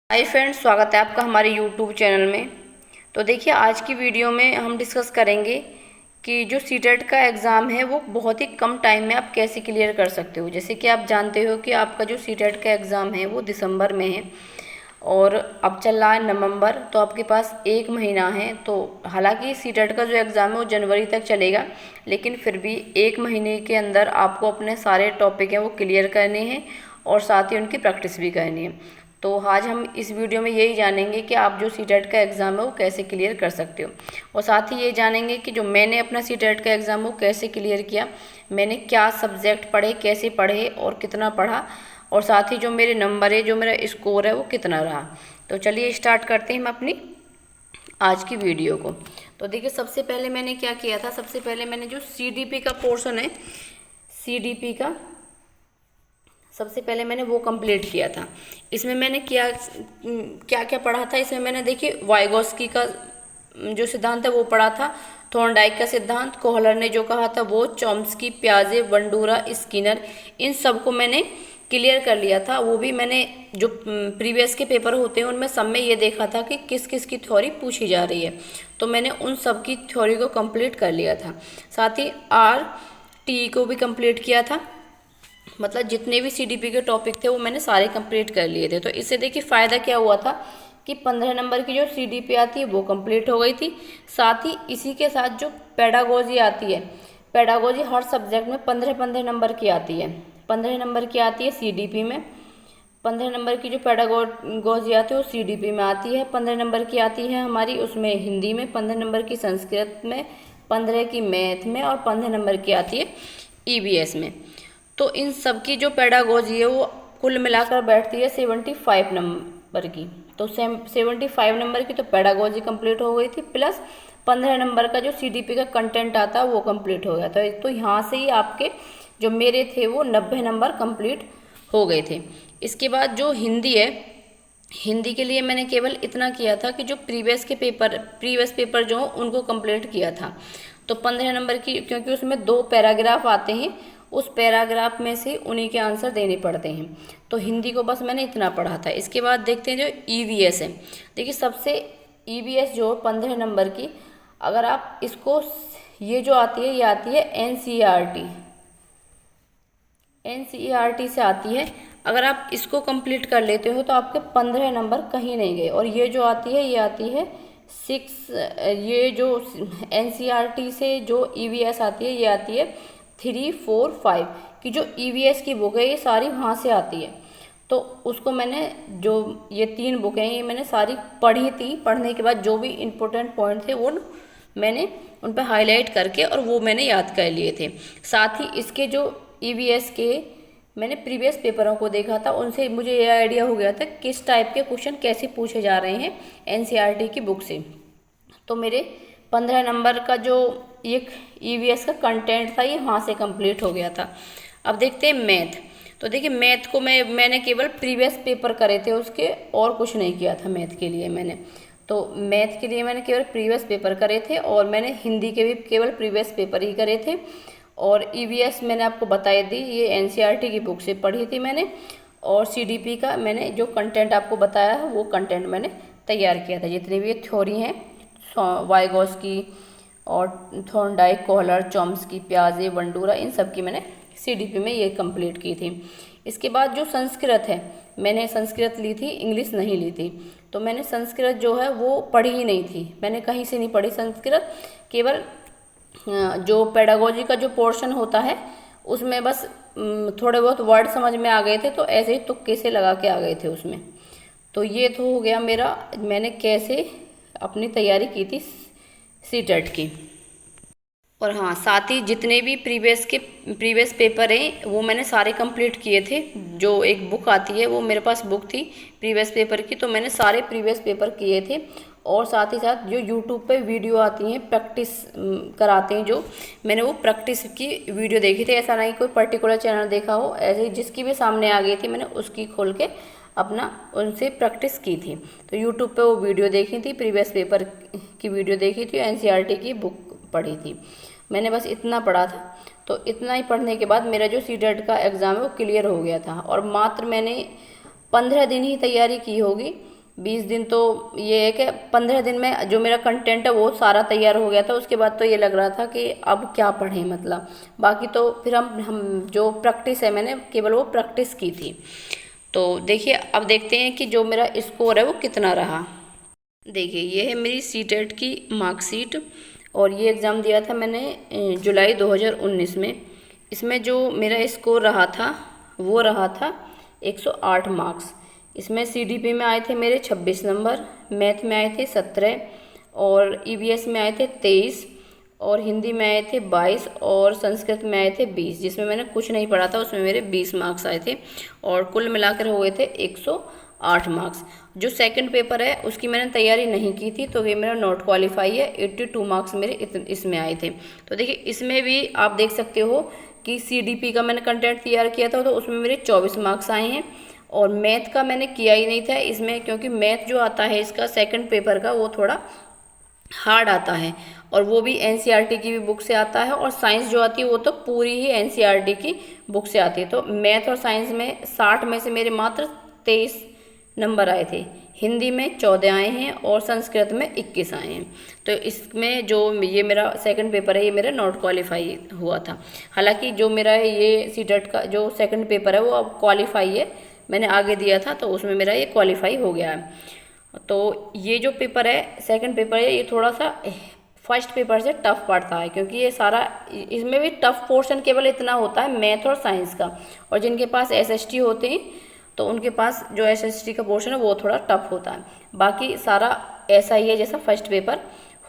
Hi friends, स्वागत है आपका हमारे यूट्यूब चैनल में। तो देखिए, आज की वीडियो में हम डिस्कस करेंगे कि जो सीटेट का एग्ज़ाम है वो बहुत ही कम टाइम में आप कैसे क्लियर कर सकते हो। जैसे कि आप जानते हो कि आपका जो सीटेट का एग्ज़ाम है वो दिसंबर में है और अब चल रहा है नवंबर, तो आपके पास 1 महीना है। तो हालांकि सीटेट का जो एग्ज़ाम है वो जनवरी तक चलेगा, लेकिन फिर भी 1 महीने के अंदर आपको अपने सारे टॉपिक हैं वो क्लियर करने हैं और साथ ही उनकी प्रैक्टिस भी करनी है। तो आज हम इस वीडियो में यही जानेंगे कि आप जो सीटेट का एग्ज़ाम है वो कैसे क्लियर कर सकते हो, और साथ ही ये जानेंगे कि जो मैंने अपना सीटेट का एग्ज़ाम वो कैसे क्लियर किया, मैंने क्या सब्जेक्ट पढ़े, कैसे पढ़े और कितना पढ़ा, और साथ ही जो मेरे नंबर है, जो मेरा स्कोर है वो कितना रहा। तो चलिए स्टार्ट करते हैं हम अपनी आज की वीडियो को। तो देखिए, सबसे पहले मैंने क्या किया था, सबसे पहले मैंने जो सीडीपी का पोर्शन है, सीडीपी का सबसे पहले मैंने वो कंप्लीट किया था। इसमें मैंने क्या क्या पढ़ा था, इसमें मैंने देखिए वाइगोस्की का जो सिद्धांत है वो पढ़ा था, थॉर्नडाइक का सिद्धांत, कोहलर ने जो कहा था वो, चॉम्स्की, पियाजे, बंडूरा, स्किनर, इन सब को मैंने क्लियर कर लिया था। वो भी मैंने जो प्रीवियस के पेपर होते हैं उनमें सब में ये देखा था कि किस किस की थ्योरी पूछी जा रही है, तो मैंने उन सब की थ्योरी को कंप्लीट कर लिया था। साथ ही आर टी को भी कंप्लीट किया था, मतलब जितने भी सीडीपी के टॉपिक थे वो मैंने सारे कंप्लीट कर लिए थे। तो इससे देखिए फ़ायदा क्या हुआ था कि 15 नंबर की जो सीडीपी आती है वो कंप्लीट हो गई थी। साथ ही इसी के साथ जो पेडागोजी आती है, पेडागोजी हर सब्जेक्ट में 15-15 नंबर की आती है। 15 नंबर की आती है सीडीपी में, 15 नंबर की जो पेडागोजी आती है वो सीडीपी में आती है। 15 नंबर की आती है हमारी उसमें हिंदी में, 15 नंबर की संस्कृत में, 15 की मैथ में, और 15 नंबर की आती है ईवीएस में। तो इन सब की जो पेडागोजी है वो कुल मिलाकर बैठती है 75 नंबर की। तो 75 नंबर की तो पेडागोजी कंप्लीट हो गई थी, प्लस 15 नंबर का जो सीडीपी का कंटेंट आता है वो कंप्लीट हो गया था। तो यहाँ से ही आपके जो मेरे थे वो 90 नंबर कंप्लीट हो गए थे। इसके बाद जो हिंदी है, हिंदी के लिए मैंने केवल इतना किया था कि जो प्रीवियस पेपर जो उनको कंप्लीट किया था। तो 15 नंबर की, क्योंकि उसमें 2 पैराग्राफ आते हैं, उस पैराग्राफ में से उन्हीं के आंसर देने पड़ते हैं। तो हिंदी को बस मैंने इतना पढ़ा था। इसके बाद देखते हैं जो ईवीएस है। देखिए, सबसे ईवीएस जो 15 नंबर की, अगर आप इसको, ये जो आती है ये आती है एनसीईआरटी, एनसीईआरटी से आती है। अगर आप इसको कंप्लीट कर लेते हो तो आपके 15 नंबर कहीं नहीं गए। और ये जो आती है ये आती है 6, ये जो एनसीईआरटी से जो ईवीएस आती है ये आती है 3, 4, 5 की जो ईवीएस की बुक है ये सारी वहाँ से आती है। तो उसको मैंने, जो ये 3 बुकें हैं ये मैंने सारी पढ़ी थी। पढ़ने के बाद जो भी इम्पोर्टेंट पॉइंट थे वो मैंने उन पर हाईलाइट करके और वो मैंने याद कर लिए थे। साथ ही इसके जो ईवीएस के मैंने प्रीवियस पेपरों को देखा था, उनसे मुझे ये आइडिया हो गया था किस टाइप के क्वेश्चन कैसे पूछे जा रहे हैं एनसीईआरटी की बुक से। तो मेरे 15 नंबर का जो एक ईवीएस का कंटेंट था ये वहाँ से कंप्लीट हो गया था। अब देखते हैं मैथ। तो देखिए, मैथ को मैंने केवल प्रीवियस पेपर करे थे उसके, और कुछ नहीं किया था मैथ के लिए मैंने। तो मैथ के लिए मैंने केवल प्रीवियस पेपर करे थे, और मैंने हिंदी के भी केवल प्रीवियस पेपर ही करे थे। और ईवीएस मैंने आपको बताई दी, ये एनसीईआरटी की बुक से पढ़ी थी मैंने। और सीडीपी का मैंने जो कंटेंट आपको बताया है वो कंटेंट मैंने तैयार किया था। जितनी भी ये थ्योरी हैं, वाइगोस्की और थॉर्नडाइक, कोहलर, चॉम्स्की, पियाजे, बंडूरा, इन सब की मैंने सीडीपी में ये कंप्लीट की थी। इसके बाद जो संस्कृत है, मैंने संस्कृत ली थी, इंग्लिश नहीं ली थी। तो मैंने संस्कृत जो है वो पढ़ी ही नहीं थी, मैंने कहीं से नहीं पढ़ी संस्कृत। केवल जो पेडागोजी का जो पोर्शन होता है उसमें बस थोड़े बहुत वर्ड समझ में आ गए थे, तो ऐसे ही तुक्के से लगा के आ गए थे उसमें। तो ये तो हो गया मेरा, मैंने कैसे अपनी तैयारी की थी सीटेट की। और हाँ, साथ ही जितने भी प्रीवियस पेपर हैं वो मैंने सारे कंप्लीट किए थे। जो एक बुक आती है, वो मेरे पास बुक थी प्रीवियस पेपर की, तो मैंने सारे प्रीवियस पेपर किए थे। और साथ ही साथ जो यूट्यूब पे वीडियो आती हैं, प्रैक्टिस कराते हैं जो, मैंने वो प्रैक्टिस की वीडियो देखी थी। ऐसा नहीं कोई पर्टिकुलर चैनल देखा हो, ऐसे ही जिसकी भी सामने आ गई थी मैंने उसकी खोल के अपना उनसे प्रैक्टिस की थी। तो यूट्यूब पे वो वीडियो देखी थी, प्रीवियस पेपर की वीडियो देखी थी, एनसीईआरटी की बुक पढ़ी थी। मैंने बस इतना पढ़ा था। तो इतना ही पढ़ने के बाद मेरा जो सीटेट का एग्ज़ाम है वो क्लियर हो गया था। और मात्र मैंने 15 दिन ही तैयारी की होगी, 20 दिन तो ये है कि 15 दिन में जो मेरा कंटेंट है वो सारा तैयार हो गया था। उसके बाद तो ये लग रहा था कि अब क्या पढ़ें, मतलब बाकी तो फिर हम जो प्रैक्टिस है मैंने केवल वो प्रैक्टिस की थी। तो देखिए अब देखते हैं कि जो मेरा स्कोर है वो कितना रहा। देखिए ये है मेरी सीटेट की मार्कशीट और ये एग्ज़ाम दिया था मैंने जुलाई 2019 में। इसमें जो मेरा स्कोर रहा था वो रहा था 108 मार्क्स। इसमें सीडीपी में आए थे मेरे 26 नंबर, मैथ में आए थे 17 और ईवीएस में आए थे 23 और हिंदी में आए थे 22 और संस्कृत में आए थे 20, जिसमें मैंने कुछ नहीं पढ़ा था उसमें मेरे 20 मार्क्स आए थे और कुल मिलाकर हुए थे 108 मार्क्स। जो सेकंड पेपर है उसकी मैंने तैयारी नहीं की थी तो ये मेरा नॉट क्वालिफाई है, 82 मार्क्स मेरे इसमें आए थे। तो देखिए इसमें भी आप देख सकते हो कि सीडीपी का मैंने कंटेंट तैयार किया था तो उसमें मेरे 24 मार्क्स आए हैं और मैथ का मैंने किया ही नहीं था इसमें, क्योंकि मैथ जो आता है इसका सेकंड पेपर का वो थोड़ा हार्ड आता है और वो भी एनसीईआरटी की भी बुक से आता है और साइंस जो आती है वो तो पूरी ही एनसीईआरटी की बुक से आती है। तो मैथ और साइंस में 60 में से मेरे मात्र 23 नंबर आए थे, हिंदी में 14 आए हैं और संस्कृत में 21 आए हैं। तो इसमें जो ये मेरा सेकंड पेपर है ये मेरा नॉट क्वालिफाई हुआ था। हालांकि जो मेरा ये सीटेट का जो सेकंड पेपर है वो अब क्वालिफाई है, मैंने आगे दिया था तो उसमें मेरा ये क्वालिफाई हो गया है। तो ये जो पेपर है सेकंड पेपर है ये थोड़ा सा फर्स्ट पेपर से टफ पड़ता है, क्योंकि ये सारा इसमें भी टफ पोर्शन केवल इतना होता है मैथ और साइंस का, और जिनके पास एसएसटी होते हैं तो उनके पास जो एसएसटी का पोर्शन है वो थोड़ा टफ होता है, बाकी सारा ऐसा ही है जैसा फर्स्ट पेपर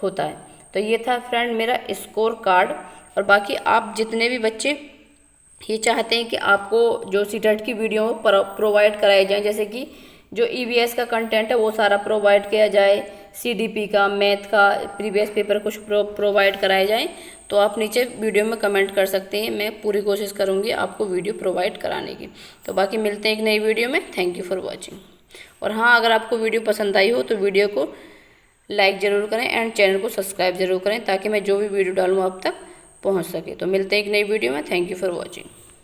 होता है। तो ये था फ्रेंड मेरा स्कोर कार्ड। और बाकी आप जितने भी बच्चे ये चाहते हैं कि आपको जो सीटेट की वीडियो प्रोवाइड कराई जाए, जैसे कि जो ईवीएस का कंटेंट है वो सारा प्रोवाइड किया जाए, सीडीपी का, मैथ का, प्रीवियस पेपर कुछ प्रोवाइड कराए जाएँ, तो आप नीचे वीडियो में कमेंट कर सकते हैं। मैं पूरी कोशिश करूँगी आपको वीडियो प्रोवाइड कराने की। तो बाकी मिलते हैं एक नई वीडियो में। Thank you for watching. और हाँ, अगर आपको वीडियो पसंद आई हो तो वीडियो को लाइक ज़रूर करें एंड चैनल को सब्सक्राइब ज़रूर करें ताकि मैं जो भी वीडियो डालूँ आप तक पहुँच सके। तो मिलते हैं एक नई वीडियो में। Thank you for watching.